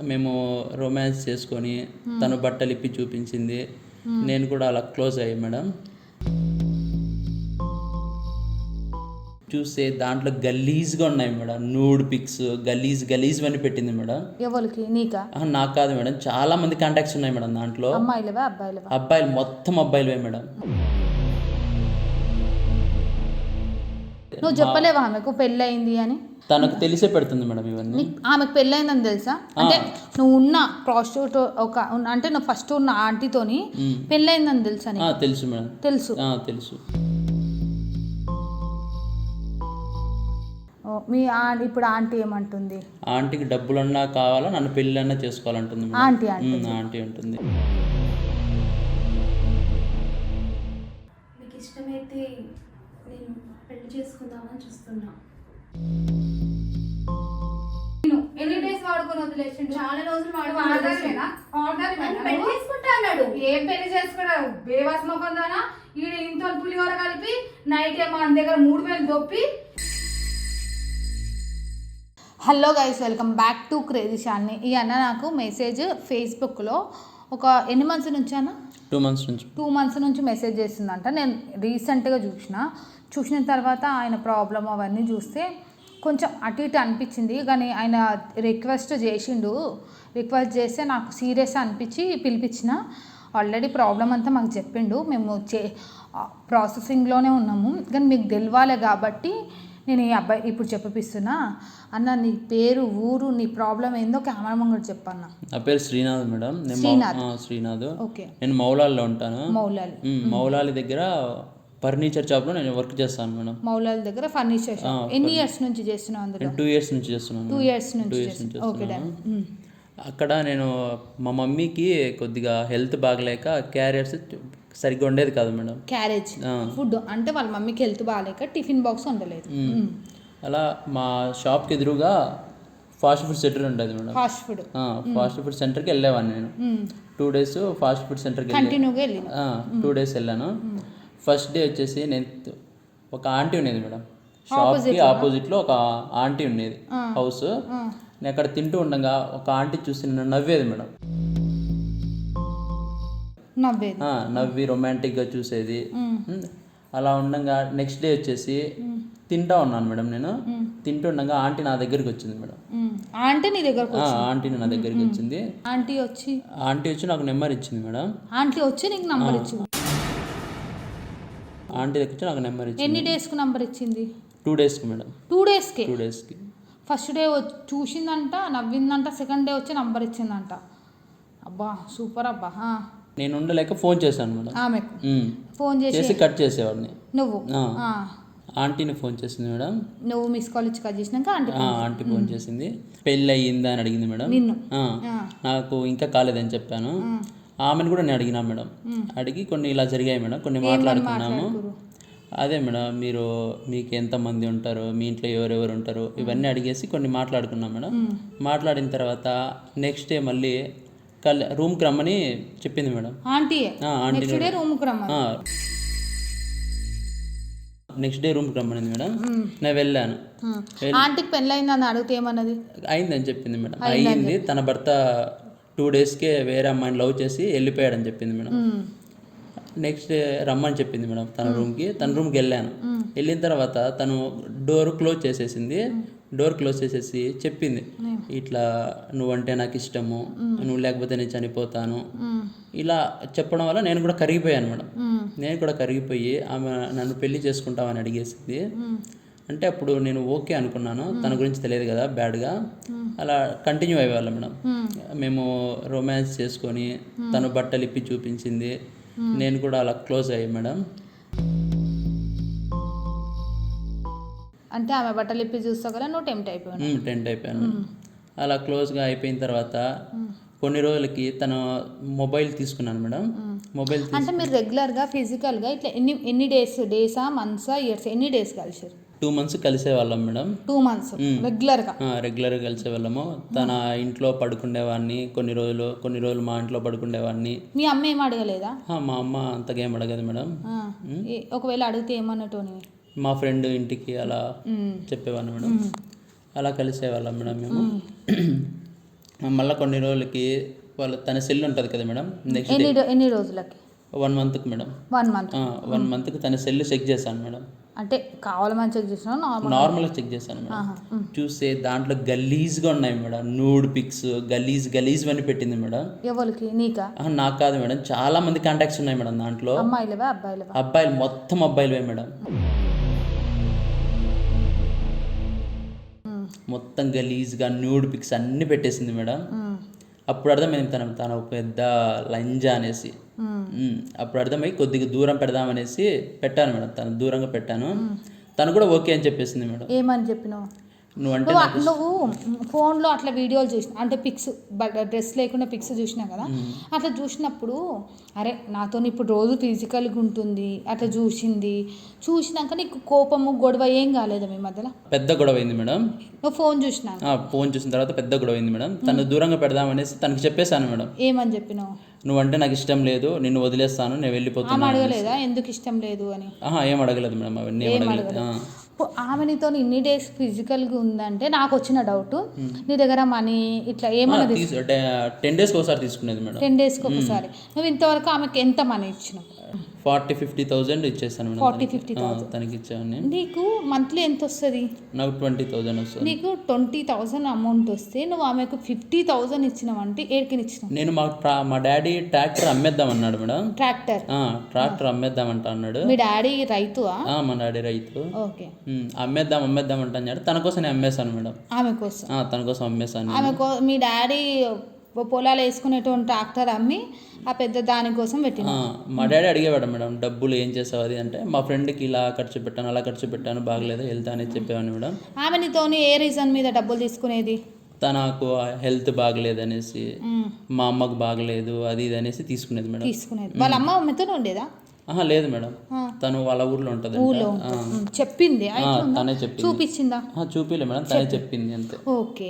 మేము రొమాన్స్ చేసుకొని తను బట్టలు ఇప్పి చూపించింది. నేను కూడా అలా క్లోజ్ అయ్యాను మేడం. చూస్తే దాంట్లో గలీజ్గా ఉన్నాయి మేడం. నూడ్ పిక్స్ గలీజ్ అని పెట్టింది మేడం. ఎవరికి? నీకా? నాకు కాదు మేడం, చాలా మంది కాంటాక్ట్స్ ఉన్నాయి మేడం దాంట్లో. అమ్మాయిలవా అబ్బాయిలవా? అబ్బాయిలు, మొత్తం అబ్బాయిలవే మేడం. నువ్వు చెప్పలేవా ఆమెకు పెళ్ళయింది అని? తనకు తెలిసే పెడుతుంది మేడం ఇవన్నీ. ఆమెకు పెళ్ళయిందని తెలుసా? అంటే నువ్వు ఉన్న ప్రాస్టిట్యూట్ అంటే నువ్వు ఫస్ట్ ఉన్న ఆంటీతోని పెళ్ళయిందని తెలుసా? తెలుసు మేడం. తెలుసు. మీ ఇప్పుడు ఆంటీ ఏమంటుంది? ఆంటీకి డబ్బులన్నా కావాలా, నన్ను పెళ్ళన్నా చేసుకోవాలంటుంది మేడం. ఆంటీ ఉంటుంది. మీకు ఇష్టమైతే నేను పెళ్లి చేసుకుందామని చూస్తున్నా. ఎన్ని డేస్ వాడుకొని వదిలేసిండు? చాలా రోజులు పెళ్లి చేసుకుంటా అన్నాడు. ఏం పెళ్లి చేసుకున్నాడు? బేవాస్ మొక్కందానా? ఈడ ఇంత పులిహోర కలిపి నైట్ ఏమో మన దగ్గర 3000 దొప్పి. Hello guys, welcome back to crazy Shalini. ఈ అన్న నాకు మెసేజ్ ఫేస్బుక్లో ఒక ఎన్ని మంత్స్ నుంచి అన్న? 2 మంత్స్ నుంచి మెసేజ్ చేస్తుందంట. నేను రీసెంట్గా చూసిన తర్వాత ఆయన ప్రాబ్లం అవన్నీ చూస్తే కొంచెం అటు ఇటు అనిపించింది. కానీ ఆయన రిక్వెస్ట్ చేస్తే నాకు సీరియస్ అనిపించి పిలిపించిన. ఆల్రెడీ ప్రాబ్లం అంతా మాకు చెప్పిండు. మేము ప్రాసెసింగ్లోనే ఉన్నాము. కానీ మీకు తెలవాలి కాబట్టి నేను ఈ అబ్బాయి ఇప్పుడు చెప్పిస్తున్నా. అన్న, నీ పేరు, ఊరు, నీ ప్రాబ్లం ఏందో కెమెరా ముందు చెప్పన్న. నా పేరు శ్రీనాథ్ మేడం. శ్రీనాథ్. ఓకే. నేను మౌలాలిలో ఉంటాను. మౌలాలి దగ్గర ఫర్నిచర్ షాప్లో నేను వర్క్ చేస్తాను మేడం. మౌలాలి దగ్గర ఫర్నిచర్ షాప్. ఎన్ని ఇయర్స్ నుంచి చేస్తున్నావు అందులో? 2 years నుంచి చేస్తున్నాను. 2 years నుంచి. ఓకే. అక్కడ నేను మా మమ్మీకి కొద్దిగా హెల్త్ బాగలేక క్యారియర్స్ సరిగ్గా ఉండేది కాదు మేడం. క్యారేజ్ ఫుడ్ అంటే వాళ్ళ మమ్మీకి హెల్త్ బాగాలేక టిఫిన్ బాక్స్ ఉండలేదు. అలా మా షాప్కి ఎదురుగా ఫాస్ట్ ఫుడ్ సెంటర్ ఉండేది మేడం. ఫాస్ట్ ఫుడ్ సెంటర్కి వెళ్ళేవాడిని నేను. 2 days ఫాస్ట్ ఫుడ్ సెంటర్కి కంటిన్యూగా వెళ్ళి 2 days వెళ్ళాను. ఫస్ట్ డే వచ్చేసి నేను ఒక ఆంటీ ఉండేది మేడం. షాప్కి ఆపోజిట్లో ఒక ఆంటీ ఉండేది హౌస్. నేను అక్కడ తింటూ ఉండగా ఒక ఆంటీ చూసి నన్ను నవ్వేది మేడం. నవ్వి రొమాంటిక్గా చూసేది. అలా ఉండగా నెక్స్ట్ డే వచ్చేసి తింటా ఉన్నాను మేడం. నేను తింటుండగా ఆంటీ నా దగ్గరికి వచ్చింది మేడం. ఆంటీ నా దగ్గరికి వచ్చింది. ఆంటీ వచ్చి నాకు నెంబర్ ఇచ్చింది మేడం. ఆంటీ వచ్చి నీకు నెంబర్ ఇచ్చింది? ఆంటీ దగ్గర నాకు నెంబర్ ఇచ్చింది. ఎన్ని డేస్కి నెంబర్ ఇచ్చింది? 2 daysకి మేడం. 2 daysకి? 2 daysకి. ఫస్ట్ డే చూసిందంట, నవ్విందంట. సెకండ్ డే వచ్చి నెంబర్ ఇచ్చిందంట. అబ్బా సూపర్ అబ్బా. నేను ఉండలేక ఫోన్ చేశాను మేడం. ఆమెకు ఫోన్ చేసి కట్ చేసేవాడిని. నువ్వు ఆంటీని ఫోన్ చేసింది మేడం. నువ్వు మిస్ కాల్ ఇచ్చి కట్ చేసినాక ఆంటీ ఫోన్ చేసింది. పెళ్ళి అయ్యిందా అని అడిగింది మేడం. నాకు ఇంకా కాలేదని చెప్పాను. ఆమెను కూడా నేను అడిగినా మేడం. అడిగి కొన్ని ఇలా జరిగాయి మేడం, కొన్ని మాట్లాడుకున్నాము. అదే మేడం, మీకు ఎంతమంది ఉంటారు, మీ ఇంట్లో ఎవరెవరు ఉంటారు, ఇవన్నీ అడిగేసి కొన్ని మాట్లాడుకున్నాం మేడం. మాట్లాడిన తర్వాత నెక్స్ట్ డే మళ్ళీ రూమ్కి రమ్మని చెప్పింది మేడం. నెక్స్ట్ డే రూమ్కి రమ్మనింది మేడం. నేను వెళ్ళాను. ఆంటీకి పెళ్ళయిందని అడిగితే ఏమన్నది? అయిందని చెప్పింది మేడం. అయ్యింది. తన భర్త 2 daysకే వేరే అమ్మాయిని లవ్ చేసి వెళ్ళిపోయాడని చెప్పింది మేడం. నెక్స్ట్ డే రమ్మని చెప్పింది మేడం తన రూమ్కి వెళ్ళాను. వెళ్ళిన తర్వాత తను డోర్ క్లోజ్ చేసేసి చెప్పింది, ఇట్లా నువ్వంటే నాకు ఇష్టము, నువ్వు లేకపోతే నేను చనిపోతాను. ఇలా చెప్పడం వల్ల నేను కూడా కరిగిపోయాను మేడం. కరిగిపోయి ఆమె నన్ను పెళ్లి చేసుకుంటామని అడిగేసింది. అంటే అప్పుడు నేను ఓకే అనుకున్నాను. తన గురించి తెలియదు కదా బ్యాడ్గా. అలా కంటిన్యూ అయ్యేవాళ్ళం మేడం. మేము రొమాన్స్ చేసుకొని తను బట్టలు ఇప్పి చూపించింది. నేను కూడా అలా క్లోజ్ అయ్యాను మేడం. అంటే ఆమె బట్టలు ఇప్పి చూస్తా కదా నువ్వు టెంప్ట్ అయిపోయాను. అలా క్లోజ్గా అయిపోయిన తర్వాత కొన్ని రోజులకి తన మొబైల్ తీసుకున్నాను మేడం. అంటే మీరు రెగ్యులర్గా ఫిజికల్గా ఇట్లా ఎన్ని డేసా మంత్సా ఇయర్స్ ఎన్ని డేస్ కలిసారు? 2 months కలిసేవాళ్ళం మేడం. 2 months రెగ్యులర్గా కలిసేవాళ్ళము. తన ఇంట్లో పడుకునేవాడిని కొన్ని రోజులు మా ఇంట్లో పడుకునేవాడిని. మీ అమ్మ ఏం అడగలేదా? మా అమ్మ అంతగా ఏం అడగదు మేడం. ఒకవేళ అడిగితే ఏమన్నట్టు? మా ఫ్రెండ్ ఇంటికి అలా చెప్పేవాడిని మేడం. అలా కలిసేవాళ్ళం మేడం మేము. మళ్ళీ కొన్ని రోజులకి తన సెల్ ఉంటుంది కదా మేడం, నెక్స్ట్ డే ఎన్ని రోజులకి? 1 మంత్కి మేడం. 1 మంత్. 1 మంత్కి తన సెల్ చెక్ చేశాను మేడం. అంటే కావాలని చెక్ చేసినా నార్మల్గా చెక్ చేశాను మేడం. చూస్తే దాంట్లో గలీజ్గా ఉన్నాయి మేడం, నూడ్ పిక్స్ గలీజ్ అని పెట్టింది మేడం. ఎవరికి? నీకా? నాకు కాదు మేడం, చాలా మంది కాంటాక్ట్స్ ఉన్నాయి మేడం దాంట్లో. అమ్మాయిలవా అబ్బాయిలవా? అబ్బాయిలు, మొత్తం అబ్బాయిలవే మేడం. మొత్తం గలీజ్గా న్యూడ్ పిక్స్ అన్ని పెట్టేసింది మేడం. అప్పుడు అర్థమైంది తన పెద్ద లంజా అనేసి. అప్పుడు అర్థమై కొద్దిగా దూరం పెడదామనేసి పెట్టాను మేడం. తను దూరంగా పెట్టాను. తను కూడా ఓకే అని చెప్పేసింది మేడం. ఏమని చెప్పినావు? నువ్వు ఫోన్లో అట్లా వీడియోలు చూసిన, అంటే పిక్స్, డ్రెస్ లేకుండా పిక్స్ చూసినా కదా, అట్లా చూసినప్పుడు అరే నాతో ఇప్పుడు రోజు ఫిజికల్గా ఉంటుంది అట్లా చూసినాక నీకు కోపము గొడవ ఏం కాలేదా మీ మధ్యలో? పెద్ద గొడవ అయింది మేడం. నువ్వు ఫోన్ చూసినా? ఫోన్ చూసిన తర్వాత పెద్ద గొడవ అయింది మేడం. తను దూరంగా పెడదామనేసి తనకి చెప్పేశాను మేడం. ఏమని చెప్పినావు? నువ్వంటే నాకు ఇష్టం లేదు, నిన్ను వదిలేస్తాను, నేను వెళ్ళిపోతాను. అడగలేదా ఎందుకు ఇష్టం లేదు అని? ఏం అడగలేదు మేడం, అవన్నీ ఏం అడగలేదు. ఆమె నీతో ఇన్ని డేస్ ఫిజికల్గా ఉందంటే నాకు వచ్చిన డౌట్, నీ దగ్గర మనీ ఇట్లా ఏమన్నా 10 డేస్కి ఒకసారి తీసుకునేది మేడం. 10 డేస్కి ఒకసారి. నువ్వు ఇంతవరకు ఆమెకి ఎంత మనీ ఇచ్చినావు? 40,000-50,000 ఇచ్చేసాను మేడం. 40,000-50,000 తనకి ఇచ్చాను. నీకు మంత్లీ ఎంత వస్తుంది? నాకు 20,000 వస్తుంది. నీకు 20,000 అమౌంట్ వస్తే నువ్వు ఆమెకు 50,000 ఇచ్చినావంటే ఏడికి ఇచ్చినావు? నేను మా డాడీ ట్రాక్టర్ అమ్మేద్దాం అన్నాడు మేడం. ట్రాక్టర్ అమ్మేద్దామంట అన్నాడు. మీ డాడీ రైతు? మా డాడీ రైతు. ఓకే. అమ్మేద్దాం అంటాడు. తన కోసం నేను అమ్మేశాను మేడం. ఆమె కోసం? తన కోసం అమ్మేశాను. మీ డాడీ పొలాలు వేసుకునేటువంటి ట్రాక్టర్ అమ్మి ఆ పెద్ద దానికోసం పెట్టిన. మా డాడీ అడిగేవాడు మేడం, డబ్బులు ఏం చేసావు అది అంటే, మా ఫ్రెండ్కి ఇలా ఖర్చు పెట్టాను, అలా ఖర్చు పెట్టాను, బాగలేదు హెల్త్ అనేది చెప్పేవాడిని మేడం. ఆమె నీతోని ఏ రీజన్ మీద డబ్బులు తీసుకునేది? తనకు హెల్త్ బాగలేదు అనేసి, మా అమ్మకు బాగలేదు అది ఇది అనేసి తీసుకునేది మేడం. వాళ్ళ అమ్మ అమ్మతో ఉండేదా? లేదు మేడం, తను వాళ్ళ ఊర్లో ఉంటుంది. చెప్పింది? తనే చెప్పింది. చూపించిందా? చూపిలే మేడం, తనే చెప్పింది అంతే. ఓకే.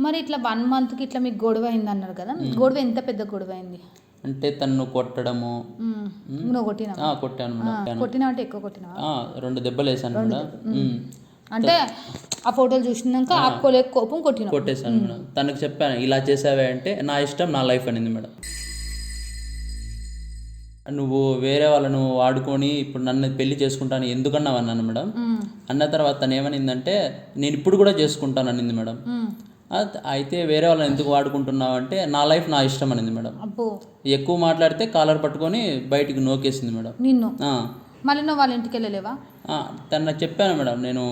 మరి ఇట్లా 1 మంత్కి ఇట్లా మీకు గొడవ అయింది అన్నారు కదా, గొడవ ఎంత పెద్ద గొడవ అయింది? అంటే తను కొట్టడము. నువ్వు కొట్టినా? కొట్టాను మేడం. కొట్టినా అంటే ఎక్కువ కొట్టినా? 2 దెబ్బలు వేసాను మేడం. అంటే ఆ ఫోటోలు చూసినాక ఆపుకోలేక కోపం కొట్టేశాను మేడం. తనకు చెప్పాను, ఇలా చేసావే అంటే నా ఇష్టం నా లైఫ్ అనింది మేడం. నువ్వు వేరే వాళ్ళను వాడుకొని ఇప్పుడు నన్ను పెళ్లి చేసుకుంటాను ఎందుకన్నావు అన్నాను మేడం. అన్న తర్వాత తను ఏమనిందంటే నేను ఇప్పుడు కూడా చేసుకుంటాను అనింది మేడం. అయితే వేరే వాళ్ళని ఎందుకు వాడుకుంటున్నావు అంటే నా లైఫ్ నా ఇష్టం అనింది మేడం. ఎక్కువ మాట్లాడితే కాలర్ పట్టుకొని బయటికి నోకేసింది మేడం. నిన్ను మళ్ళీ నువ్వు వాళ్ళ ఇంటికి వెళ్ళలేవా? తను చెప్పాను మేడం, నేను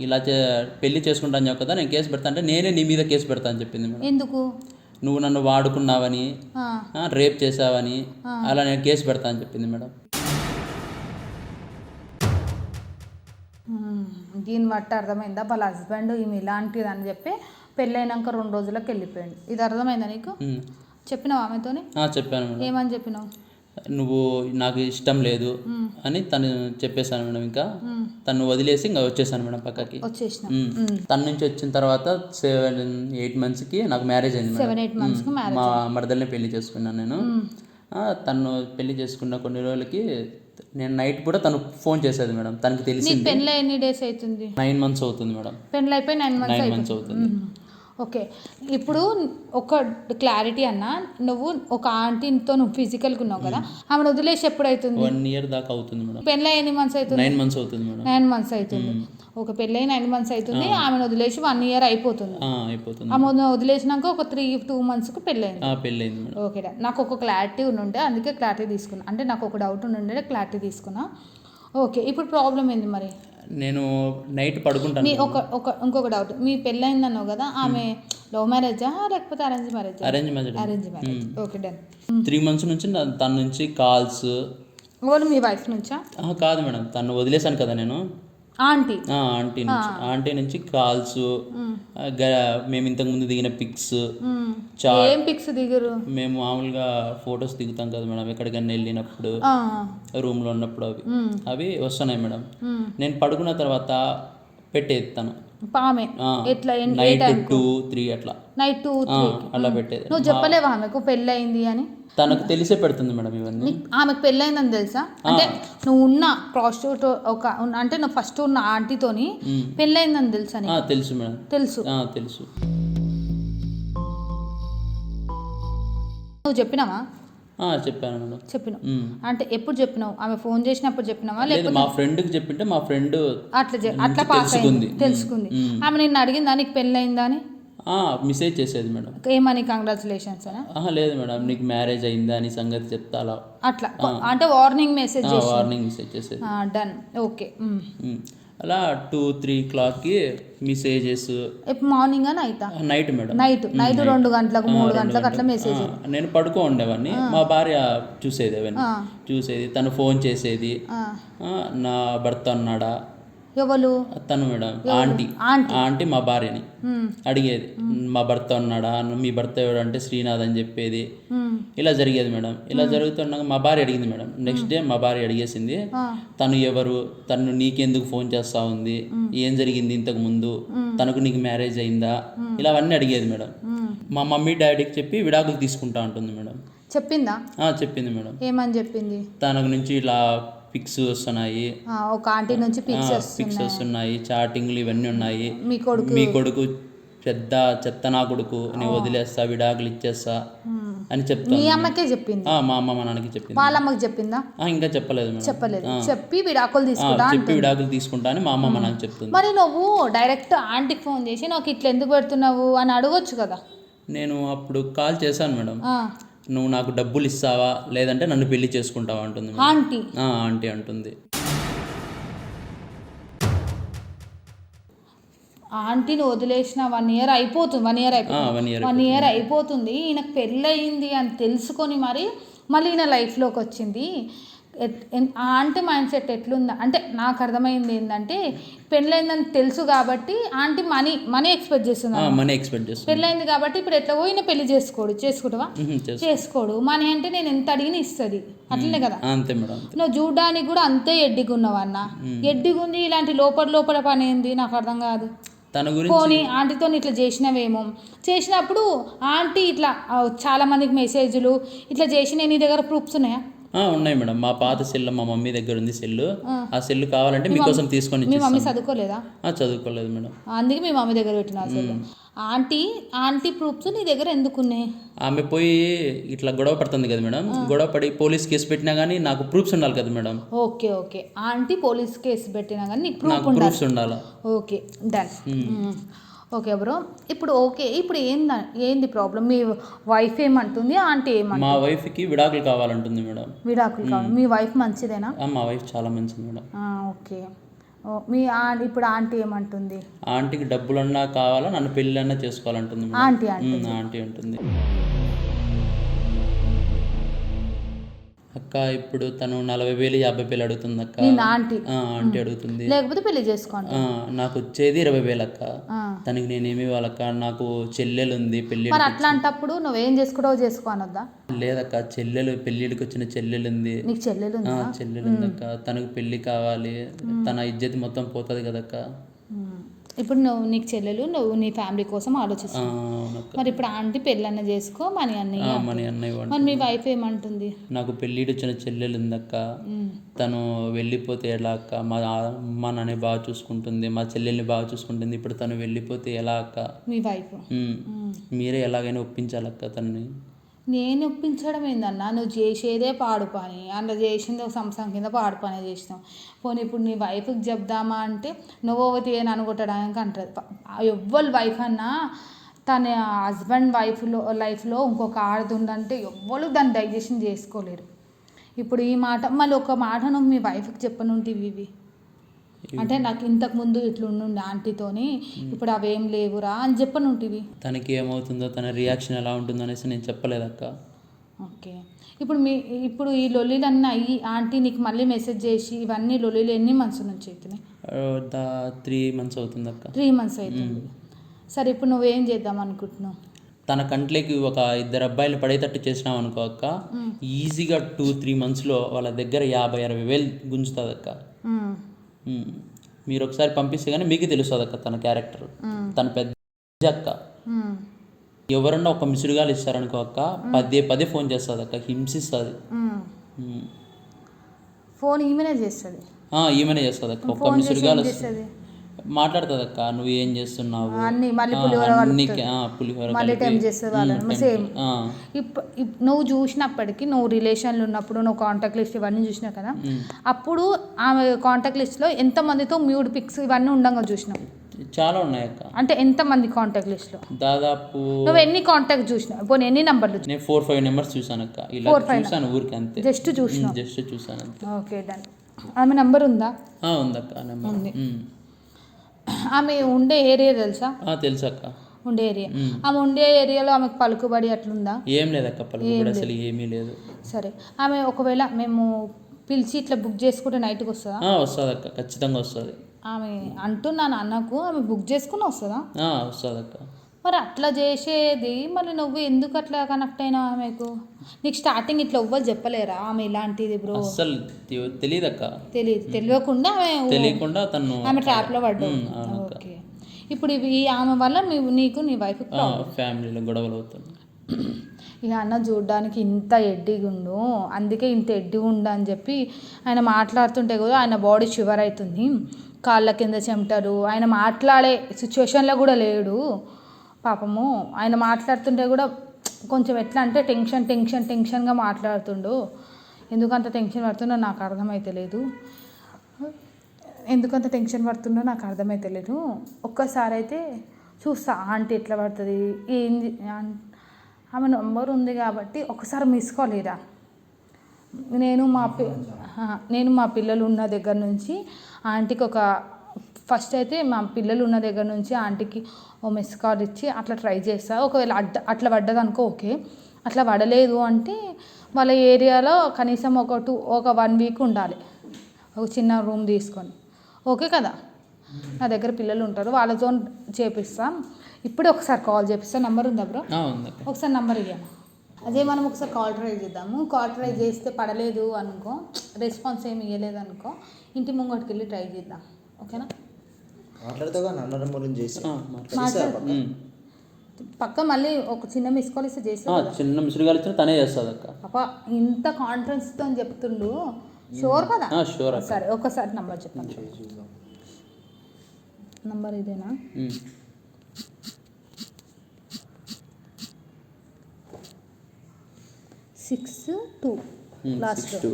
ఇలా పెళ్లి చేసుకుంటాను చెప్పు కదా, నేను కేసు పెడతా అంటే నేనే నీ మీద కేసు పెడతా అని చెప్పింది మేడం. ఎందుకు? నువ్వు నన్ను వాడుకున్నావని, రేప్ చేసావని, అలా నేను కేసు పెడతా అని చెప్పింది మేడం. దీన్ని బట్టి అర్థమైందా వాళ్ళ హస్బెండ్ ఈమె ఇలాంటిది అని చెప్పి పెళ్ళైనాక 2 రోజులకు వెళ్ళిపోయాడు. ఇది అర్థమైందా నీకు? చెప్పినావు ఆమెతోని? చెప్పాను మేడం. ఏమని చెప్పినావు? నువ్వు నాకు ఇష్టం లేదు అని తను చెప్పేశాను మేడం. ఇంకా తను వదిలేసి ఇంకా వచ్చేసాను మేడం పక్కకి. తన నుంచి వచ్చిన తర్వాత 7-8 మంత్స్కి నాకు మ్యారేజ్ అయింది మేడం. 7-8 మంత్స్కి మా మరదల్ని పెళ్లి చేసుకున్నాను నేను. తను పెళ్లి చేసుకున్న కొన్ని రోజులకి నేను నైట్ కూడా తను ఫోన్ చేసేది మేడం. తనకి తెలిసింది. పెళ్ళి ఎన్ని డేస్ అవుతుంది? 9 మంత్స్ అవుతుంది మేడం. పెళ్ళి అయిపోయి 9 మంత్స్ అవుతుంది. ఓకే. ఇప్పుడు ఒక క్లారిటీ అన్న, నువ్వు ఒక ఆంటీతో నువ్వు ఫిజికల్గా ఉన్నావు కదా, ఆమెను వదిలేసి ఎప్పుడైతుంది? 1 year దాకా అవుతుంది మేడం. పెళ్ళి ఎన్ని మంత్స్ అవుతుంది? 9 months అవుతుంది మేడం. 9 months అవుతుంది. ఒక పెళ్ళి 9 months అవుతుంది, ఆమెను వదిలేసి 1 year అయిపోతుంది. ఆమె వదిలేసినాక ఒక 2 monthsకి పెళ్ళైంది మేడం. ఓకే. నాకు ఒక క్లారిటీ ఉండే, అందుకే క్లారిటీ తీసుకున్నా. అంటే నాకు ఒక డౌట్ ఉండే, క్లారిటీ తీసుకున్నా. ఓకే. ఇప్పుడు ప్రాబ్లం ఏంది మరి? నేను నైట్ పడుకుంటాను. ఇంకొక డౌట్, మీ పెళ్ళైంది అన్నావు కదా, ఆమె లవ్ మ్యారేజా లేకపోతే arrange marriage? Arrange marriage. Okay, done. 3 months నుంచి తన నుంచి కాల్స్. మీ వైఫ్ నుంచా? కాదు మేడం, తను వదిలేశాను కదా నేను. ఆంటీ నుంచి కాల్స్, మేము ఇంతకు ముందు దిగిన పిక్స్. ఏం పిక్స్ దిగరు? మేము మామూలుగా ఫొటోస్ దిగుతాం కదా మేడం, ఎక్కడికైనా వెళ్ళినప్పుడు, రూమ్ లో ఉన్నప్పుడు అవి వస్తున్నాయి మేడం. నేను పడుకున్న తర్వాత పెట్టేది తను. నైట్ 2-3 అట్లా. నైట్ 2-3 అలా పెట్టేది. నువ్వు చెప్పలేవా ఆమెకు పెళ్ళి అయింది అని? తనకు తెలిసే పెడుతుంది మేడం ఇవన్నీ. ఆమెకు పెళ్ళైందని తెలుసా? అంటే నువ్వు ఉన్న ప్రాస్టిట్యూట్ అంటే నువ్వు ఫస్ట్ ఉన్న ఆంటీతోని పెళ్ళైందని తెలుసా? తెలుసు మేడం. తెలుసు. నువ్వు చెప్పినావా? చెప్పాను మేడం. చెప్పినావు అంటే ఎప్పుడు చెప్పినావు? ఆమె ఫోన్ చేసినప్పుడు చెప్పినావా లేదు, లేకపోతే మా ఫ్రెండ్కి చెప్పింటే మా ఫ్రెండ్ అట్లా పాస్ అయింది, తెలుసుకుంది. ఆమె నిన్ను అడిగిందా నీకు పెళ్ళయిందా అని? మెసేజ్ చేసేది మేడం. ఏమని కంగ్రాచులేషన్స్ అనా? లేదు మేడం, నీకు మ్యారేజ్ అయిందా అని సంగతి చెప్తా అలా అట్లా అంటే వార్నింగ్ మెసేజ్ వార్నింగ్ మెసేజ్ చేసేది. Done, okay. అలా 2-3 o'clockకి messages. Morning night? Night madam. Night 2 గంటలకు 3 గంటలకు అట్లా మెసేజ్. నేను పడుకో ఉండేవాడిని, మా భార్య చూసేది అవన్నీ, చూసేది. తను ఫోన్ చేసేది, నా భర్త అన్నాడా. ఎవరు? తను మేడం, ఆంటీ మా భార్యని అడిగేది, మా భర్త ఉన్నాడా, మీ భర్త ఎవడు అంటే శ్రీనాథ్ అని చెప్పేది. ఇలా జరిగేది మేడం. ఇలా జరుగుతుండగా మా భార్య అడిగింది మేడం. నెక్స్ట్ డే మా భార్య అడిగేసింది, తను ఎవరు, తను నీకెందుకు ఫోన్ చేస్తా ఉంది, ఏం జరిగింది ఇంతకు ముందు, తనకు నీకు మ్యారేజ్ అయిందా, ఇలా అవన్నీ అడిగేది మేడం. మా మమ్మీ డాడీకి చెప్పి విడాకులు తీసుకుంటా ఉంటుంది మేడం. చెప్పిందా? చెప్పింది మేడం. ఏమని చెప్పింది? తనకు నుంచి ఇలా పిక్స్ వస్తున్నాయి, ఒక ఆంటీ నుంచి పిక్స్ వస్తున్నాయి, చాటింగ్లు ఇవన్నీ ఉన్నాయి. మీ కొడుకు పెద్ద చెత్త, నా కొడుకు, నేను వదిలేస్తా, విడాకులు ఇచ్చేస్తా అని చెప్తా. మీ అమ్మకే చెప్పింది? మా అమ్మ మా నాన్నకి చెప్పింది. వాళ్ళ అమ్మకి చెప్పిందా? ఇంకా చెప్పలేదు మేడం. చెప్పలేదు. చెప్పి విడాకులు తీసుకుంటా అని మా అమ్మ మా నాన్నకి చెప్తుంది. మరి నువ్వు డైరెక్ట్ ఆంటీకి ఫోన్ చేసి నాకు ఇట్లా ఎందుకు పెడుతున్నావు అని అడగొచ్చు కదా. నేను అప్పుడు కాల్ చేశాను మేడం. నువ్వు నాకు డబ్బులు ఇస్తావా లేదంటే నన్ను పెళ్లి చేసుకుంటావా అంటుంది ఆంటీ. ఆంటీ అంటుంది. ఆంటీని వదిలేసిన 1 year అయిపోతుంది. 1 year అయిపోతుంది. ఈయనకు పెళ్ళయింది అని తెలుసుకొని మళ్ళీ ఈయన లైఫ్లోకి వచ్చింది. ఆ ఆంటీ మైండ్ సెట్ ఎట్లుందా అంటే నాకు అర్థమైంది ఏంటంటే, పెళ్ళైందని తెలుసు కాబట్టి ఆంటీ మనీ ఎక్స్పెక్ట్ చేస్తుంది. పెళ్ళైంది కాబట్టి ఇప్పుడు ఎట్లా పోయినా పెళ్లి చేసుకుంటావా? చేసుకోడు. మనీ అంటే నేను ఎంత అడిగినా ఇస్తుంది, అట్లనే కదా. నువ్వు చూడడానికి కూడా అంతే ఎడ్డిగా ఉన్నావన్న. ఎడ్డిగా ఉంది, ఇలాంటి లోపల పని ఏంది నాకు అర్థం కాదు. పోనీ ఆంటీతో ఇట్లా చేసినప్పుడు ఆంటీ ఇట్లా చాలా మందికి మెసేజ్లు ఇట్లా చేసి నేను నీ దగ్గర ప్రూఫ్స్ ఉన్నాయా? ఉన్నాయి మేడం. మా పాత సెల్ మా మమ్మీ దగ్గర ఉంది. ఆ సెల్ కావాలంటే మీకోసం తీసుకొని. మీ మమ్మీ చదువుకోలేదా? చదువుకోలేదు మేడం. అందుకే మీ మమ్మీ దగ్గర పెట్టిన సెల్. ఆంటీ ప్రూఫ్స్ నీ దగ్గర ఎందుకున్నాయి? ఆమె పోయి ఇట్లా గొడవ పడుతుంది కదా మేడం. గొడవ పడి పోలీస్ కేసు పెట్టినా కానీ నాకు ప్రూఫ్స్ ఉండాలి కదా madam. Okay. Aunty police case పెట్టినా కానీ నీకు ప్రూఫ్స్ ఉండాలి. Okay, done. Okay bro. ఇప్పుడు ఏంది ప్రాబ్లం? మీ వైఫ్ ఏమంటుంది, ఆంటీ ఏమంటుంది? మా వైఫ్కి విడాకులు కావాలంటుంది మేడం. విడాకులు కావాలి. మీ వైఫ్ మంచిదేనా? మా వైఫ్ చాలా మంచిది మేడం. ఓకే. ఇప్పుడు ఆంటీ ఏమంటుంది? ఆంటీకి డబ్బులన్నా కావాలా, నన్ను పెళ్ళన్నా చేసుకోవాలంటుంది ఆంటీ అంటుంది. అక్క ఇప్పుడు తను 40,000 50,000 అడుగుతుంది అక్క. ఆంటీ అడుగుతుంది. లేకపోతే పెళ్లి చేసుకోండి. నాకు వచ్చేది 20,000 అక్క. తనకి నేనేమి ఇవ్వాలక్క? నాకు చెల్లెలు ఉంది, పెళ్లి. అట్లాంటప్పుడు నువ్వేం చేసుకోనొద్దా? లేదక్క, పెళ్లిడికి వచ్చిన చెల్లెలు ఉంది. నీకు చెల్లెలు ఉంది అక్క. తనకు పెళ్లి కావాలి, తన ఇజ్జత్ మొత్తం పోతుంది కదక్క. ఇప్పుడు నీకు చెల్లెలు, నువ్వు నీ ఫ్యామిలీ కోసం ఆలోచిస్తున్నావు. మరి ఇప్పుడు ఆంటీ పెళ్ళన్న చేసుకో, మనీ అన్నయ్య. మరి మీ వైఫ్ ఏమంటుంది? నాకు పెళ్ళిడు వచ్చిన చెల్లెలు ఉందక్క, తను వెళ్ళిపోతే ఎలా అక్క? మా అమ్మ నాన్న బాగా చూసుకుంటుంది, మా చెల్లెల్ని బాగా చూసుకుంటుంది. ఇప్పుడు తను వెళ్ళిపోతే ఎలా అక్క? మీ వైఫ్ మీరే ఎలాగైనా ఒప్పించాలక్క తనని. నేను ఒప్పించడం ఏందన్నా? నువ్వు చేసేదే పాడు పని, అందులో చేసింది ఒక సంవత్సరం కింద పాడు పని చేసినావు. పోనీ ఇప్పుడు నీ వైఫ్కి చెప్దామా అంటే నువ్వు ఒకటి ఏం అనుకుంటాడానికి అంటారు. ఎవ్వరు వైఫ్ అన్నా తన హస్బెండ్ లైఫ్లో ఇంకొక ఆడది ఉందంటే ఎవ్వరు దాన్ని డైజెషన్ చేసుకోలేరు. ఇప్పుడు ఈ మాట మళ్ళీ ఒక మాట నువ్వు మీ వైఫ్కి చెప్పనుంటివి ఇవి అంటే నాకు ఇంతకు ముందు ఇట్లుండే ఆంటీతోని, ఇప్పుడు అవేం లేవురా అని చెప్పనుంటివి. తనకి ఏమవుతుందో, తన రియాక్షన్ ఎలా ఉంటుందో అనేసి నేను చెప్పలేదక్క. ఓకే. ఇప్పుడు ఈ లొల్లీలన్నీ అయ్యి ఆంటీ నీకు మళ్ళీ మెసేజ్ చేసి ఇవన్నీ లొల్లీలు ఎన్ని మంత్స్ నుంచి అవుతున్నాయి? 3 months అవుతుంది అక్క. 3 months అవుతుంది. సరే, ఇప్పుడు నువ్వేం చేద్దాం అనుకుంటున్నావు? తన కంట్లోకి ఒక 2 అబ్బాయిలు పడేటట్టు చేసినావు అనుకో అక్క, ఈజీగా 2-3 monthsలో వాళ్ళ దగ్గర 50,000-60,000 గుంజుతుంది అక్క. మీరు ఒకసారి పంపిస్తే కానీ మీకు తెలుస్తుంది అక్క తన క్యారెక్టర్. తన పెద్ద అక్క. ఎవరన్నా ఒక మిసుడుగాలు ఇస్తారనుకో అక్క, పదే ఫోన్ చేస్తుంది అక్క, హింసిస్తుంది. ఫోన్ ఈమెనే చేస్తుంది అక్క. ఒక మిసుడుగాలు మాట్లాడుతుంది అక్క, నువ్వు ఏం చేస్తున్నావు అన్ని మళ్ళీ ఆ, పులిహోర అన్ని కలుపుతుంది. పులిహోర మళ్ళీ కలిపి, టైం చేస్తుంది వాళ్ళని సేమ్. ఆ, నువ్వు చూసినప్పటికీ నువ్వు రిలేషన్లు ఉన్నప్పుడు నువ్వు కాంటాక్ట్ లిస్ట్ ఇవన్నీ చూసినావు కదా, అప్పుడు ఆమె కాంటాక్ట్ లిస్ట్లో ఎంతమందితో మ్యూడ్ పిక్స్ ఇవన్నీ ఉండగా చూసినావు? చాలా ఉన్నాయి అక్క. అంటే ఎంతమంది కాంటాక్ట్ లిస్ట్లో దాదాపు నువ్వు ఎన్ని కాంటాక్ట్ చూసినావు? పోనీ ఎన్ని నంబర్లు నేను 4-5 నెంబర్స్ చూసాను అక్క. ఇలా 4-5 చూసాను ఊరికి అంతే, జస్ట్ చూసినావు? జస్ట్ చూసాను అంతే. Okay done. ఆమె నంబర్ ఉందా? ఉందక్క నెంబర్. ఉంది. ఆమె ఉండే ఏరియా తెలుసా? తెలుసు అక్క. ఉండే ఏరియా, ఆమె ఉండే ఏరియాలో ఆమెకు పలుకుబడి అట్లుందా? ఏం లేదక్క, పలుకుబడి అసలు ఏమీ లేదు. సరే, ఆమె ఒకవేళ మేము పిలిచి ఇట్లా బుక్ చేసుకుంటే నైట్కి వస్తుందా? వస్తుంది అక్క, ఖచ్చితంగా వస్తుంది. ఆమె అంటున్నాను అన్నకు, ఆమె బుక్ చేసుకుని వస్తుందా? వస్తుంది అక్క. మరి అట్లా చేసేది మళ్ళీ నువ్వు ఎందుకు అట్లా కనెక్ట్ అయినావు ఆమెకు? నీకు స్టార్టింగ్ ఇట్లా ఎవ్వరు చెప్పలేరా ఆమె ఇలాంటిది బ్రో? అసలు తెలియదు అక్క. తెలియకుండా తెలియకుండా తను ఆమె ట్రాప్లో పడ్డావు. ఓకే, ఇప్పుడు ఇవి ఆమె వల్ల నీకు నీ వైఫ్ ఫ్యామిలీలో గొడవలు అవుతుంది. ఇక అన్న చూడడానికి ఇంత ఎడ్డిగుండు, అందుకే ఇంత ఎడ్డిగుండు అని చెప్పి ఆయన మాట్లాడుతుంటే కూడా ఆయన బాడీ షివర్ అవుతుంది, కాళ్ళ కింద చెమటరు, ఆయన మాట్లాడే సిచ్యువేషన్లో కూడా లేడు పాపము. ఆయన మాట్లాడుతుంటే కూడా కొంచెం ఎట్లా అంటే టెన్షన్గా మాట్లాడుతుండు. ఎందుకంత టెన్షన్ పడుతుండో నాకు అర్థమైతలేదు, ఒక్కసారి అయితే చూస్తా ఆంటీ ఎట్లా పడుతుంది ఏంది. ఆమె నంబర్ ఉంది కాబట్టి ఒకసారి మిస్ కాల్ ఇరా. నేను మా పిల్లలు ఉన్న దగ్గర నుంచి ఆంటీకి ఫస్ట్ అయితే మా పిల్లలు ఉన్న దగ్గర నుంచి ఆంటీకి ఓ మిస్ కాల్ ఇచ్చి అట్లా ట్రై చేస్తా. ఒకవేళ అట్లా పడ్డదనుకో ఓకే, అట్లా పడలేదు అంటే వాళ్ళ ఏరియాలో కనీసం ఒక 1 వీక్ ఉండాలి, ఒక చిన్న రూమ్ తీసుకొని. ఓకే కదా, నా దగ్గర పిల్లలు ఉంటారు, వాళ్ళతో చేపిస్తాం. ఇప్పుడే ఒకసారి కాల్ చేపిస్తా. నెంబర్ ఉందా బ్రో? ఒకసారి నెంబర్ ఇవ్వను. అదే మనం ఒకసారి కాల్ ట్రై చేద్దాము. కాల్ ట్రై చేస్తే పడలేదు అనుకో, రెస్పాన్స్ ఏమి ఇవ్వలేదు అనుకో, ఇంటి ముంగటికి వెళ్ళి ట్రై చేద్దాం. ఓకేనా? పక్క మళ్ళీ ఒక చిన్న మిస్ కాల్ ఇస్తే చేస్తా. చిన్న మిస్ కాల్ ఇస్తే తనే చేస్తుంది అక్క. అప్ప ఇంత కాన్ఫిడెన్స్తో చెప్తుండు, షూర్ కదా? షూర్. సరే ఒకసారి నెంబర్ చెప్పండి. నంబర్ ఇదేనా? 62 లాస్ట్.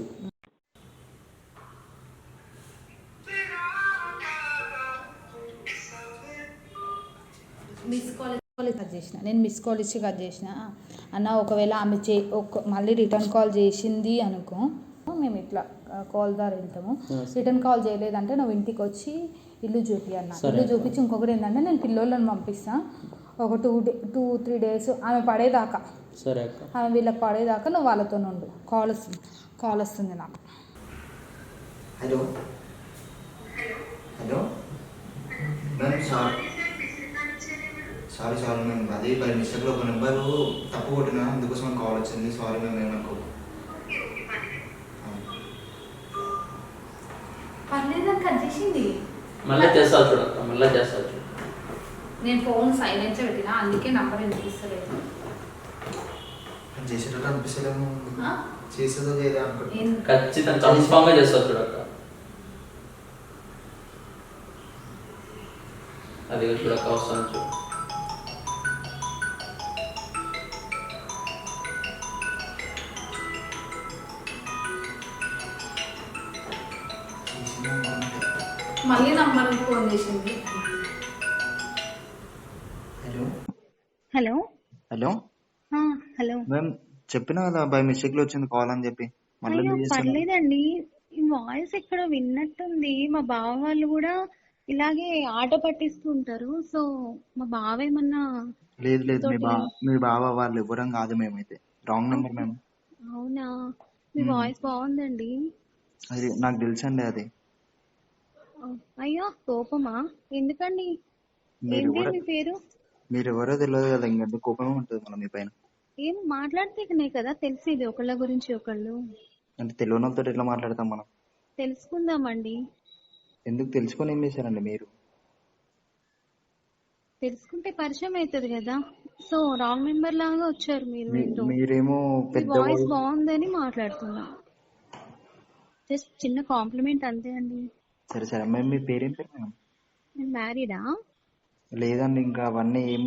మిస్ కాల్ కట్ చేసిన, నేను మిస్ కాల్ ఇచ్చి కట్ చేసిన అన్న. ఒకవేళ ఆమె మళ్ళీ రిటర్న్ కాల్ చేసింది అనుకో, మేము ఇట్లా కాల్ ద్వారా వెళ్తాము. రిటర్న్ కాల్ చేయలేదంటే నువ్వు ఇంటికి వచ్చి ఇల్లు చూపి అన్న. ఇల్లు చూపించి ఇంకొకటి ఏంటంటే నేను పిల్లోళ్ళని పంపిస్తాను ఒక 2-3 డేస్ ఆమె పడేదాకా. సరే అక్క. ఆమె వీళ్ళకి పడేదాకా నువ్వు వాళ్ళతో ఉండు. కాల్ వస్తుంది నాకు. హలో మ్యామ్, సారీ మ్యామ్, అదే బై మిస్టేక్లో ఒక నెంబరు తప్పు కొట్టినా, అందుకోసం కాల్ వచ్చింది. సారీ మ్యామ్, ఏమనుకో. పర్లేదని కట్ చేసింది. మళ్ళీ చేస్తావు చూడక్క, మళ్ళీ చేస్తావు చూడు. నేను ఫోన్ సైలెన్స్ పెట్టినా, అందుకే నంబర్ వినిపిస్తలేదు. చేసేటట్టు అనిపిస్తలేము, చేసేదో లేదా అనుకుంటా. ఖచ్చితంగా కన్ఫామ్గా చేస్తావు చూడక్క. అది చూడక్క, వస్తాను చూడు. మళ్ళీ నంబర్ ఫోన్ చేసింది. హలో హలో హలో మ్యామ్, చెప్పినా కదా బై మిస్టేక్ లో వచ్చింది కాల్ అని చెప్పి. మళ్ళీ పర్లేదండి, ఈ వాయిస్ ఎక్కడ విన్నట్టుంది. మా బావ వాళ్ళు కూడా ఇలాగే ఆటో పట్టిస్తూ ఉంటారు. సో మా బావ ఏమన్నా? లేదు మీ బావ వాళ్ళు ఎవరం కాదు, మేమైతే రాంగ్ నెంబర్ మేము. అవునా? మీ వాయిస్ బాగుందండి. అది నాకు తెలుసండి. అది అయ్యో కోపమా? ఎందుకండి? ఏంటి మీ పేరు? మీరు ఎవరో తెలియదు కదా, ఇంకెంత కోపమే ఉంటుంది మనం మీ పైన. ఏం మాట్లాడితేనే కదా తెలిసేది ఒకళ్ళ గురించి ఒకళ్ళు. అంటే తెలియని వాళ్ళతో ఎట్లా మాట్లాడతాం మనం? తెలుసుకుందామండి. ఎందుకు తెలుసుకొని ఏం చేశారండి మీరు? తెలుసుకుంటే పరిచయం అవుతుంది కదా. సో రాంగ్ నెంబర్ లాగా వచ్చారు మీరు. మీరేమో పెద్ద వాయిస్ బాగుందని మాట్లాడుతున్నా. జస్ట్ చిన్న కాంప్లిమెంట్ అంతే అండి. సరే అమ్మాయి, మీ పేరేం పేరు మేడం? నేను మ్యారీడా? లేదండి, ఇంకా అవన్నీ ఏం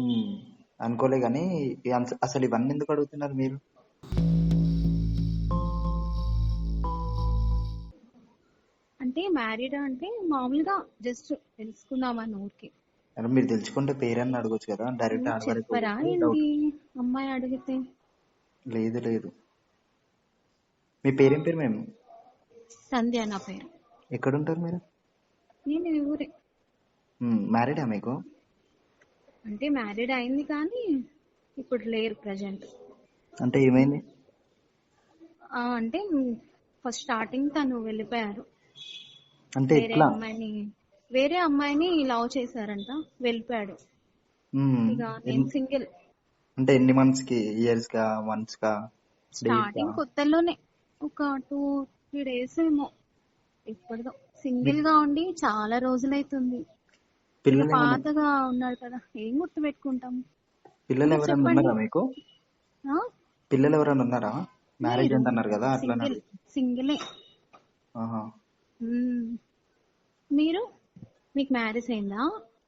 అనుకోలే కానీ అసలు ఇవన్నీ ఎందుకు అడుగుతున్నారు మీరు? అంటే మ్యారీడా అంటే మామూలుగా జస్ట్ తెలుసుకుందామని ఊరికి. అరే మీరు తెలుసుకుంటే పేరని అడగొచ్చు కదా, డైరెక్ట్ ఆడవరకు చెప్పరా ఏంటి అమ్మాయి అడిగితే? లేదు లేదు. మీ పేరేం పేరు మేము? సంధ్య నా పేరు. ఎక్కడుంటారు మీరు? నేను ఈ ఊరే. మ్యారీడా మీకు? అంటే మ్యారీడ్ అయింది కానీ ఇప్పుడు లేరు ప్రజెంట్. అంటే ఏమైంది? అంటే ఫస్ట్ స్టార్టింగ్ తను వెళ్ళిపోయారు. అంటే ఎట్లా? వేరే అమ్మాయిని లవ్ చేశారంట, వెళ్ళిపోయాడు. ఇక నేను సింగిల్. అంటే ఎన్ని మంత్స్ కి, ఇయర్స్ కా, మంత్స్ కా? స్టార్టింగ్ కొత్తలోనే ఒక 2-3 days ఏమో. ఇప్పటిదో సింగిల్ గా ఉండి చాలా రోజులైతుంది. పిల్లలు పాతగా ఉన్నాడు కదా, ఏం గుర్తు పెట్టుకుంటాం. పిల్లలు ఎవరైనా ఉన్నారా మీకు? పిల్లలు ఎవరైనా ఉన్నారా? మ్యారేజ్ ఎంత అన్నారు కదా, అట్లా సింగిలే. మీరు, మీకు మ్యారేజ్ అయిందా?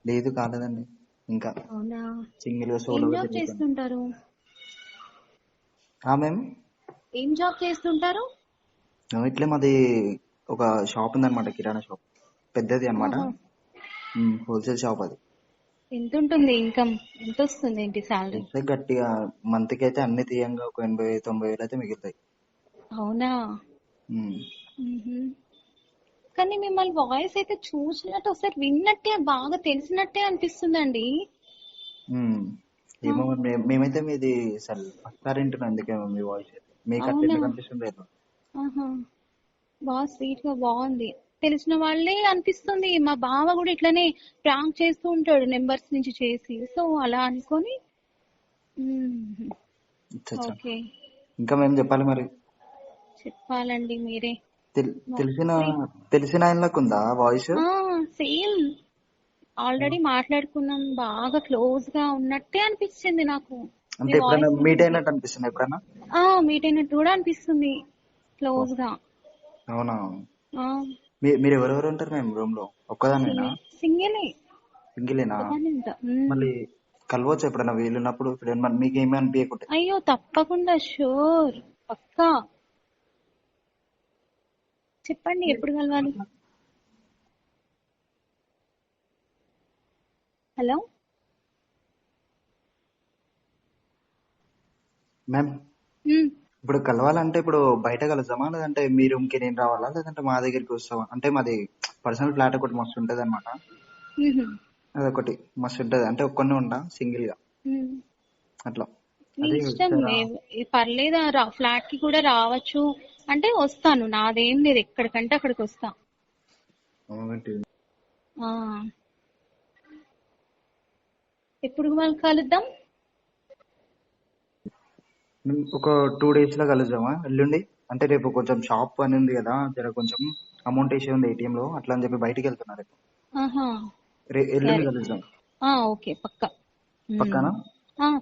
లేదు, కాలేదండి ఇంకా. అవునా? సింగిల్ గా ఏం సోలో జాబ్ చేస్తుంటారు? మేము ఏం జాబ్ చేస్తుంటారు? ఇట్లే మాది ఒక షాప్ ఉందన్నమాట, కిరాణా షాప్, పెద్దది అన్నమాట. హోల్సేల్ షాప్ అది. ఎంత ఉంటుంది ఇన్కమ్? ఎంత వస్తుంది ఏంటి సాలరీ? అయితే గట్టిగా మంత్ కి అయితే అన్ని తీయంగా ఒక 80,000-90,000 అయితే మిగులుతాయి. అవునా? కానీ మిమ్మల్ని వాయిస్ అయితే చూసినట్టు, ఒకసారి విన్నట్టే, బాగా తెలిసినట్టే అనిపిస్తుందండి. ఏమో మేమైతే మీది అసలు ఒకసారి వింటున్నాం, ఎందుకేమో మీ వాయిస్ అయితే మీకు అట్లా కనిపిస్తుంది లేదు. బాగా స్వీట్ గా బాగుంది. తెలిసిన వాళ్ళే అనిపిస్తుంది. మా బావ కూడా ఇట్లనే ప్రాంక్ చేస్తూ ఉంటాడు నెంబర్స్ నుంచి చేసి, సో అలా అనుకొని. ఓకే, ఇంకా మేము చెప్పాలి మరి. చెప్పాలండి మీరే. తెలిసిన ఆయనలకు ఉందా వాయిస్? సేమ్, ఆల్రెడీ మాట్లాడుకున్నాం, బాగా క్లోజ్ గా ఉన్నట్టే అనిపించింది నాకు. అంటే ఎప్పుడైనా మీట్ అయినట్టు అనిపిస్తుంది? ఎప్పుడైనా మీట్ అయినట్టు కూడా అనిపిస్తుంది, క్లోజ్ గా. అవునా? మీరు ఎవరెవరు ఉంటారు మేము రూమ్ లో? ఒక్కదానేనా? సింగిలేనా? మళ్ళీ కలవచ్చు ఎప్పుడైనా వీలున్నప్పుడు, మీకేమీ అనిపించకుంటే. అయ్యో తప్పకుండా, షూర్, పక్కా. చెప్పండి ఎప్పుడు కలవాలి? హలో మ్యామ్, ఇప్పుడు కలవాలంటే ఇప్పుడు బయట కలుద్దామా, లేదంటే మీ రూమ్ కి నేను రావాలా, లేదంటే మా దగ్గరికి వస్తావా? అంటే మాది పర్సనల్ ఫ్లాట్ ఒకటి మస్తు ఉంటది అనమాట. అదొకటి మస్తు ఉంటది, అంటే ఒక్కనే ఉంటా సింగిల్ గా అట్లా. ఇష్టం, పర్లేదు. ఫ్లాట్ కి కూడా రావచ్చు అంటే వస్తాను, నాదేం లేదు, ఎక్కడికంటే అక్కడికి వస్తా. ఎప్పుడు వాళ్ళు కలుద్దాం? ఒక 2 days లో కలుద్దామా? ఎల్లుండి అంటే రేపు కొంచెం షాప్ పని ఉంది కదా, జర కొంచెం అమౌంట్ వేసి ఉంది ఏటీఎం లో, అట్లా అని చెప్పి బయటికి వెళ్తున్నారు. ఎల్లుండి కలుద్దాం. ఓకే, పక్కా. పక్కానా?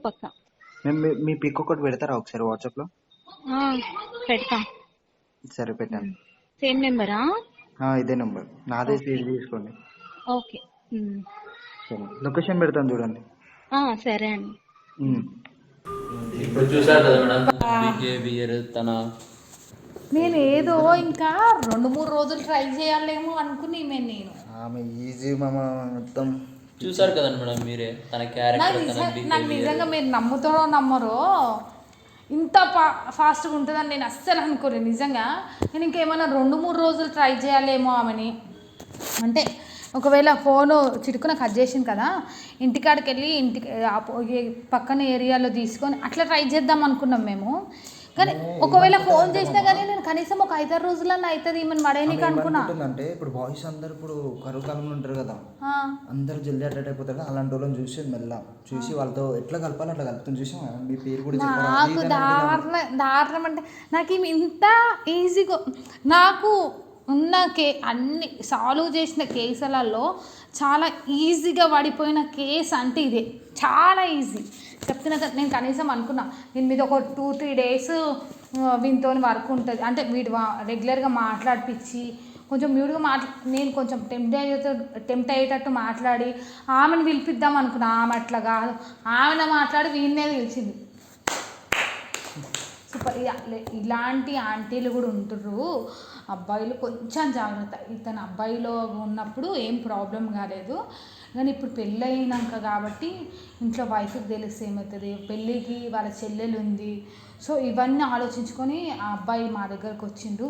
పక్కా. మీ పిక్ ఒకటి పెడతారా ఒకసారి వాట్సాప్ లో? పెడతా. సరే పెట్టండి. సేమ్ నెంబరా? ఇదే నెంబర్ నాదే, సేవ్ తీసుకోండి. ఓకే, లొకేషన్ పెడతాను చూడండి. సరే అండి. ఇప్పుడు చూసారు కదా మేడం బిహేవియర్ తన. నేను ఏదో ఇంకా 2-3 రోజులు ట్రై చేయాలేమో అనుకుని నేను. ఆమె ఈజీ మామ మొత్తం చూసారు కదండి మేడం మీరే తన క్యారెక్టర్. నాకు నిజంగా మీరు నమ్ముతారో నమ్మరో, ఇంత ఫాస్ట్గా ఉంటుందని నేను అస్సలు అనుకోలేదు నిజంగా. నేను ఇంకేమైనా 2-3 రోజులు ట్రై చేయాలేమో ఆమెని. అంటే ఒకవేళ ఫోను చిటుకున కట్ చేసింది కదా, ఇంటికాడికి వెళ్ళి పక్కన ఏరియాలో తీసుకొని అట్లా ట్రై చేద్దాం అనుకున్నాం మేము. కానీ ఒకవేళ ఫోన్ చేసినా కానీ నేను కనీసం ఒక 5-6 రోజులన్నా అవుతుంది ఈమెను పడేయనీకి అనుకున్నా. అంటే ఇప్పుడు బాయ్స్ అందరు ఇప్పుడు కరువు కాలంలో ఉంటారు కదా, అందరు జల్దీ అటాక్ అయిపోతారు. అలాంటి వాళ్ళని చూసి చూసి వాళ్ళతో ఎట్లా కలపాలి అట్లా కలుపుతుంది. చూసి మీ పేరు కూడా నాకు దారుణం అంటే నాకు ఈమె ఇంత ఈజీగా, నాకు ఉన్న అన్ని సాల్వ్ చేసిన కేసులలో చాలా ఈజీగా పడిపోయిన కేసు అంటే ఇదే. చాలా ఈజీ చెప్తున్నా కదా. నేను కనీసం అనుకున్నా దీని మీద ఒక 2-3 days వీనితో వర్క్ ఉంటుంది, అంటే వీడు రెగ్యులర్గా మాట్లాడిపించి కొంచెం మ్యూట్గా నేను కొంచెం టెంప్ట్ అయ్యేటట్టు మాట్లాడి ఆమెను పిలిపిద్దాం అనుకున్నా. ఆమె అట్లా కాదు, ఆమెను మాట్లాడి వీళ్ళనే పిలిచింది. సూపర్. ఇలాంటి ఆంటీలు కూడా ఉంటుర్రు. అబ్బాయిలు కొంచెం జాగ్రత్త. ఇతను అబ్బాయిలో ఉన్నప్పుడు ఏం ప్రాబ్లం కాలేదు, కానీ ఇప్పుడు పెళ్ళి అయినాక కాబట్టి ఇంట్లో వైఫ్కి తెలిస్తే ఏమవుతుంది, పెళ్ళికి వాళ్ళ చెల్లెలు ఉంది. సో ఇవన్నీ ఆలోచించుకొని ఆ అబ్బాయి మా దగ్గరకు వచ్చిండు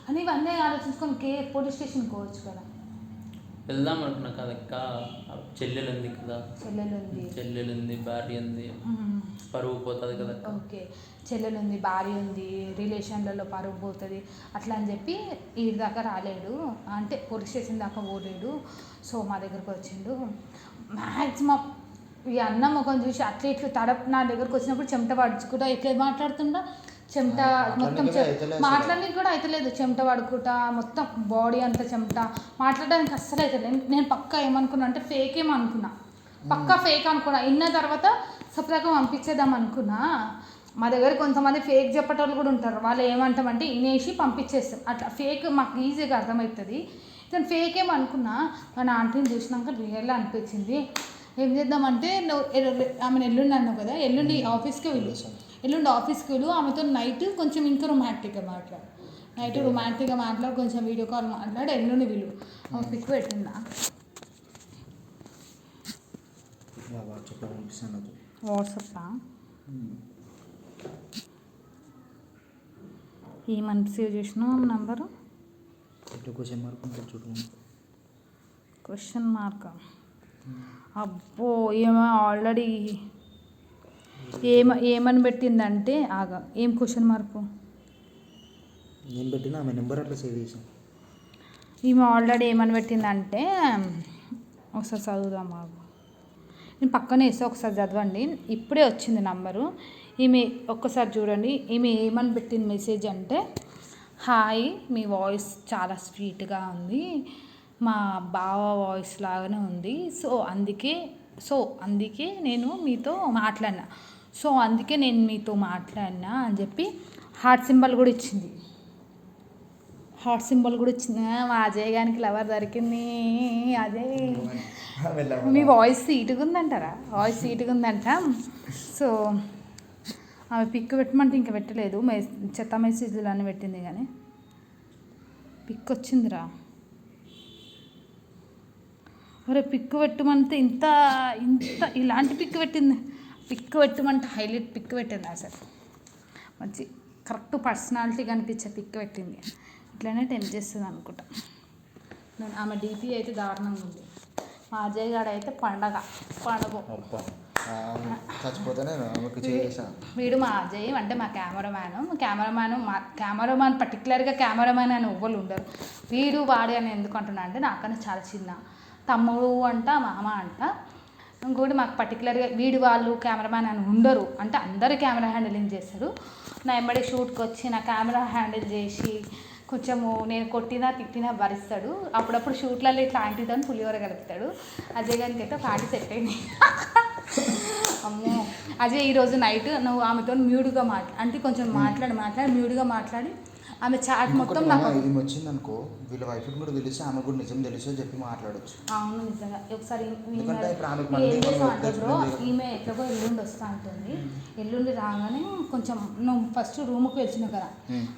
అని ఇవన్నీ ఆలోచించుకొని పోలీస్ స్టేషన్కి పోవచ్చు కదా. వెళ్దాం అనుకున్నా కదక్క, చెల్లెలు ఉంది కదా, చెల్లెలు ఉంది, భార్య ఉంది, పరువు పోతుంది కదా. ఓకే, చెల్లెలు ఉంది, భార్య ఉంది, రిలేషన్లలో పరువు పోతుంది అట్లా అని చెప్పి ఈ దాకా రాలేడు, అంటే పోలీస్ స్టేషన్ దాకా పోలేడు. సో మా దగ్గరకు వచ్చిండు. మ్యాక్సిమం ఈ అన్న ముఖం చూసి అట్లా ఇట్లా నా దగ్గరకు వచ్చినప్పుడు చెమట పడుచుకుంటా ఇట్లా మాట్లాడుతుండా, చెమట మొత్తం మాట్లాడడానికి కూడా అవుతలేదు, చెమట పడుకుంటా మొత్తం బాడీ అంతా చెమట, మాట్లాడడానికి అస్సలు అవుతలేదు. నేను పక్కా ఏమనుకున్నా అంటే ఫేక్ ఏమనుకున్నా, పక్కా ఫేక్ అనుకున్నా. ఇన్న తర్వాత సపరేట్గా పంపించేద్దాం అనుకున్నా. మా దగ్గర కొంతమంది ఫేక్ చెప్పేటోళ్ళు కూడా ఉంటారు. వాళ్ళు ఏమంటామంటే వినేసి పంపించేస్తాం, అట్లా ఫేక్ మాకు ఈజీగా అర్థమవుతుంది. నేను ఫేక్ ఏమో అనుకున్నా, మన ఆంటీని చూసినాక రియల్గా అనిపించింది. ఏం చేద్దామంటే ఆమెను ఎల్లుండి అన్నావు కదా, ఎల్లుండి ఆఫీస్కి వెళ్ళు, ఆమెతో నైట్ కొంచెం ఇంకా రొమాంటిక్గా మాట్లాడు, కొంచెం వీడియో కాల్ మాట్లాడి ఎల్లుండి వీళ్ళు ఆమె పిక్ పెట్టిందా వాట్సాప్లా. ఏమని సేవ్ చేసినా నంబరు క్వశ్చన్ మార్క్. అబ్బో ఏమో ఆల్రెడీ ఏమని పెట్టిందంటే ఆగా ఏం క్వశ్చన్ మార్కు నేను పెట్టిన ఆమె నెంబర్ అట్లా సేవ్ చేసాను. ఈమె ఆల్రెడీ ఏమని పెట్టిందంటే ఒకసారి చదువుదాం మాకు, నేను పక్కనే వేస్తే ఒకసారి చదవండి. ఇప్పుడే వచ్చింది నంబరు. ఈమె ఒక్కసారి చూడండి. ఈమె ఏమని పెట్టింది మెసేజ్ అంటే, హాయ్, మీ వాయిస్ చాలా స్వీట్గా ఉంది, మా బావ వాయిస్ లాగానే ఉంది, సో అందుకే నేను మీతో మాట్లాడినా అని చెప్పి హార్ట్ సింబల్ కూడా ఇచ్చింది. మా అజయ్ గారికి లవర్ దొరికింది. అజయ్ మీ వాయిస్ సీటుగా ఉందంట. సో ఆమె పిక్ పెట్టమంటే ఇంకా పెట్టలేదు, చెత్త మెసేజ్లు అన్నీ పెట్టింది, కానీ పిక్ వచ్చిందిరా. ఒరే పిక్ పెట్టమంటే ఇంత ఇలాంటి పిక్ పెట్టమంటే హైలైట్ పిక్ పెట్టింది. అసలు మంచి కరెక్ట్ పర్సనాలిటీ కనిపించే పిక్ పెట్టింది. ఇట్లనే టెంప్ట్ చేస్తుంది అనుకుంటా. ఆమె డీపీ అయితే దారుణంగా ఉంది. మా అజయ్ గారు అయితే పండగ వీడు మా అజయ్ అంటే మా కెమెరామ్యాన్ పర్టికులర్గా కెమెరామ్యాన్ అని ఎవ్వరు ఉండరు. వాడు అని ఎందుకు అంటున్నా అంటే నాకన్నా చాలా చిన్న తమ్ముడు అంట, మామ అంట. ఇంకోటి మాకు పర్టికులర్గా వాళ్ళు కెమెరామ్యాన్ అని ఉండరు, అంటే అందరూ కెమెరా హ్యాండిలింగ్ చేస్తారు. నా ఎంబడి షూట్కి వచ్చి నా కెమెరా హ్యాండిల్ చేసి కొంచెము నేను కొట్టినా తిట్టినా భరిస్తాడు. అప్పుడప్పుడు షూట్లలో ఇట్లా ఆంటీతో పులిహోర కలుపుతాడు. అజయ్ గారికి అయితే పార్టీ సెట్ అయింది. అమ్మో అజయ్ ఈరోజు నైట్ నువ్వు ఆమెతో మ్యూట్గా అంటే కొంచెం మ్యూట్గా మాట్లాడి ఆమె చాట్ మొత్తం నాకు వచ్చింది అనుకో, వీళ్ళ వైఫ్ కూడా తెలిసి ఆమె కూడా నిజం తెలుసో చెప్పి మాట్లాడచ్చు. అవును నిజంగా. ఒకసారి ఈమె ఎట్లాగో ఎల్లుండి వస్తా ఉంటుంది. ఎల్లుండి రాగానే కొంచెం నువ్వు ఫస్ట్ రూమ్కి వచ్చినావు కదా,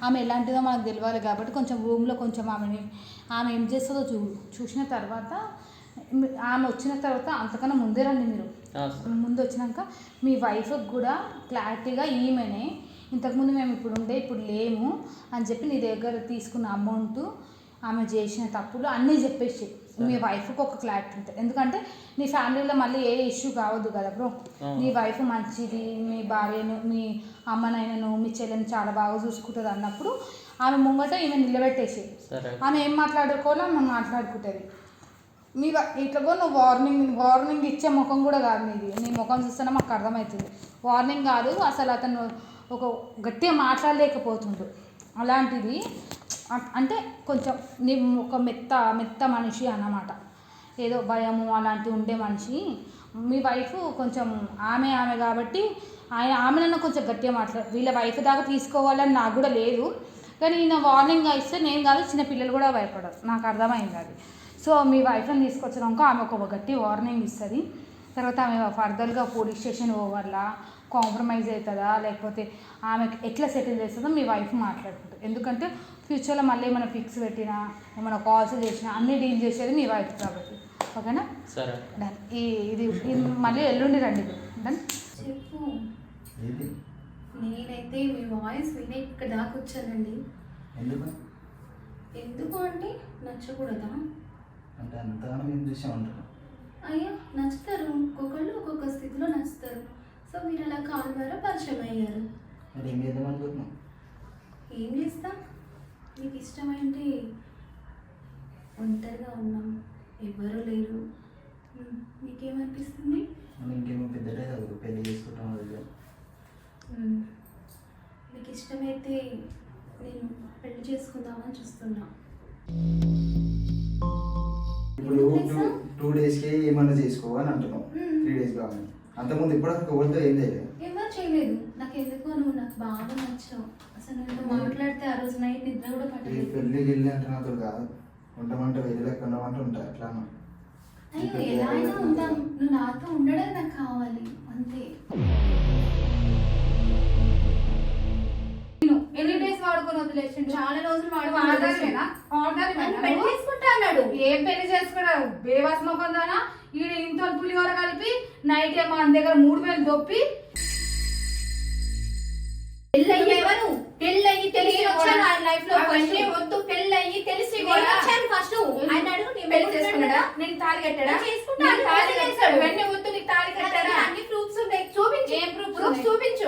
ఆమె ఎలాంటిదో మనకు తెలియాలి కాబట్టి కొంచెం రూమ్లో కొంచెం ఆమె ఏం చేస్తుందో చూసిన తర్వాత ఆమె వచ్చిన తర్వాత అంతకన్నా ముందే రండి మీరు. ముందు వచ్చినాక మీ వైఫ్కి కూడా క్లారిటీగా ఈమెనే ఇంతకుముందు మేము ఇప్పుడు లేము అని చెప్పి నీ దగ్గర తీసుకున్న అమౌంట్, ఆమె చేసిన తప్పులు అన్నీ చెప్పేసి మీ వైఫ్కి ఒక క్లారిటీ ఉంటుంది. ఎందుకంటే నీ ఫ్యామిలీలో మళ్ళీ ఏ ఇష్యూ కావద్దు కదా బ్రో. నీ వైఫ్ మంచిది, మీ భార్యను, మీ అమ్మనైనను, మీ చెల్లెని చాలా బాగా చూసుకుంటుంది అన్నప్పుడు ఆమె ముంగట ఈమె నిలబెట్టేసి ఆమె ఏం మాట్లాడుకోవాలో ఆమె మాట్లాడుకుంటుంది. మీ ఇట్లాగో నువ్వు వార్నింగ్ ఇచ్చే ముఖం కూడా కాదు మీది. నీ ముఖం చూస్తేనే మాకు అర్థమవుతుంది. వార్నింగ్ కాదు, అసలు అతను ఒక గట్టిగా మాట్లాడలేకపోతుండు. అలాంటిది అంటే కొంచెం నీ ఒక మెత్త మనిషి అన్నమాట, ఏదో భయము అలాంటివి ఉండే మనిషి. మీ వైఫ్ కొంచెం ఆమె కాబట్టి ఆమెనన్నా కొంచెం గట్టిగా వీళ్ళ వైఫ్ దాకా తీసుకోవాలని నాకు కూడా లేదు, కానీ ఈయన వార్నింగ్ ఇస్తే నేను కాదు చిన్న పిల్లలు కూడా భయపడరు, నాకు అర్థమైంది అది. సో మీ వైఫ్ని తీసుకొచ్చినాక ఆమె ఒక గట్టి వార్నింగ్ ఇస్తుంది. తర్వాత ఆమె ఫర్దర్గా పోలీస్ స్టేషన్ పోవాలా, కాంప్రమైజ్ అవుతుందా, లేకపోతే ఆమెకి ఎట్లా సెటిల్ చేస్తుందో మీ వైఫ్ మాట్లాడుకుంటుంది. ఎందుకంటే ఫ్యూచర్లో మళ్ళీ ఏమైనా ఫిక్స్ పెట్టినా ఏమైనా కాల్స్ చేసినా అన్నీ డీల్ చేసేది మీ వైఫ్ కాబట్టి. ఓకేనా? సరే. డన్. ఇది మళ్ళీ ఎల్లుండి రండి. డన్. చెప్పు. నేనైతే మీ వాయిస్ వినే ఇక్కడ దాకా వచ్చానండి. ఎందుకు అంటే నచ్చకూడదా? అంటే అంతగానో మేము చూసే ఉంటారు. అయ్యా నచ్చుతారు, ఒక్కొక్కళ్ళు ఒక్కొక్క స్థితిలో నచ్చుతారు. సో మీరు అలా కాల్ ద్వారా పరిచయం అయ్యారు. మరి ఏం చేద్దాం అనుకుంటున్నాం? ఏం చేస్తా, నీకు ఇష్టమైంటే ఒంటరిగా ఉన్నాం, ఎవరు లేరు, నీకేమనిపిస్తుంది? మనం ఇంకేమో పెద్దటే కాదు, పెళ్లి చేసుకుంటాం. నీకు ఇష్టమైతే నేను పెళ్లి చేసుకుందామని చూస్తున్నా. ఇప్పుడు 2 daysకి ఏమన్నా చేసుకో అని అంటున్నావు. 3 days కావాలి. అంతకుముందు ఇప్పుడు ఎవరితో ఏం చేయలేదు. ఎవరు చేయలేదు. నాకు ఎందుకో నువ్వు నాకు బాగా నచ్చావు. అసలు నువ్వు మాట్లాడితే ఆ రోజు నైట్ నిద్ర కూడా పట్టలేదు. పెళ్ళికి వెళ్ళి అంటే నాతో కాదు, ఉండమంటే వెళ్ళి లెక్క ఉండమంటే ఉంటా. ఎట్లా అయ్యో ఎలా అయినా ఉంటాం, నువ్వు నాతో ఉండడం నాకు కావాలి అంతే. ఎన్ని డేస్ వాడుకొని వదిలేసిండు? చాలా రోజులు పెళ్లి చేసుకుంటా అన్నాడు. ఏం పెళ్లి చేసుకున్నాడు? బేవాస్ మొకందానా ఈడ ఇంట్లో పులిహోర కలిపి నైట్ ఏమో మన దగ్గర 3000 దొప్పి పెళ్ళయ్యి తెలిసి వచ్చాను ఆయన లైఫ్ లో. వద్దు, పెళ్ళయ్యి తెలిసి ఫస్ట్ ఆయన అడుగు, నేను పెళ్లి చేసుకున్నాడా, నేను తాళి కట్టాడా? వద్దు, నీకు తాళి కట్టాడా? అన్ని ప్రూఫ్స్ ఉన్నాయి, చూపించు. ఏం ప్రూఫ్స్ చూపించు.